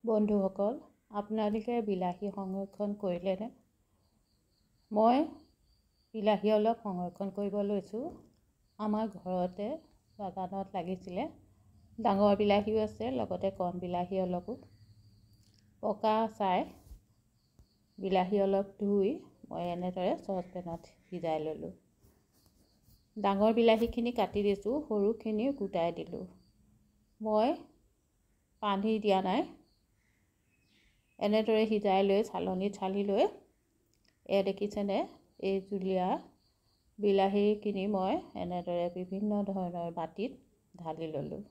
বন্ধুসকল, আপোনালোকে বিলাহী সংৰক্ষণ কৰিলেনে? মই বিলাহী অলপ সংৰক্ষণ কৰিব লৈছোঁ। আমাৰ ঘৰতে বাগানত লাগিছিলে। ডাঙৰ বিলাহীও আছে, লগতে কণ বিলাহী অলপো। পকা চাই বিলাহী অলপ ধুই মই এনেদৰে চচপেনত সিজাই ল'লোঁ। ডাঙৰ বিলাহীখিনি কাটি দিছোঁ, সৰুখিনি গোটাই দিলোঁ। মই পানী দিয়া নাই। এনেদৰে সিজাই লৈ চালনীত চালি লৈ দেখিছেনে, এই জুলীয়া বিলাহীখিনি মই এনেদৰে বিভিন্ন ধৰণৰ বাটিত ঢালি ল'লোঁ।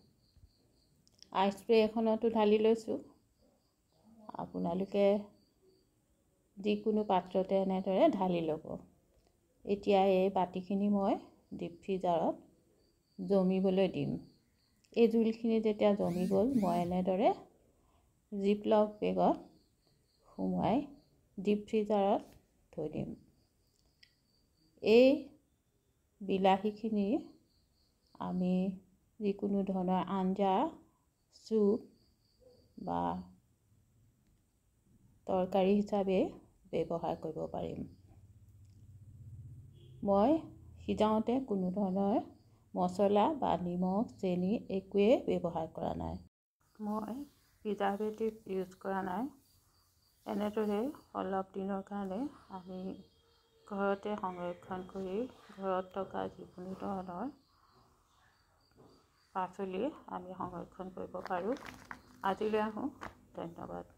আইচ ট্ৰে এখনতো ঢালি লৈছোঁ। আপোনালোকে যিকোনো পাত্ৰতে এনেদৰে ঢালি ল'ব। এতিয়া এই বাটিখিনি মই ডিপ ফ্ৰিজাৰত জমিবলৈ দিম। এই জোলখিনি যেতিয়া জমি গ'ল, মই এনেদৰে জিপলক বেগত সুমুৱাই ডিপ ফ্ৰিজাৰত থৈ দিম। এই বিলাহীখিনি আমি যিকোনো ধৰণৰ আঞ্জা, চুপ বা তৰকাৰী হিচাপে ব্যৱহাৰ কৰিব পাৰিম। মই সিজাওঁতে কোনো ধৰণৰ মছলা বা নিমখ, চেনি একোৱেই ব্যৱহাৰ কৰা নাই। মই প্ৰিজাৰভেটিভ ইউজ কৰা নাই। এনেদৰে অলপ দিনৰ কাৰণে আমি ঘৰতে সংৰক্ষণ কৰি ঘৰত থকা যিকোনো ধৰণৰ পাচলি আমি সংৰক্ষণ কৰিব পাৰোঁ। আজিলৈ আহোঁ। ধন্যবাদ।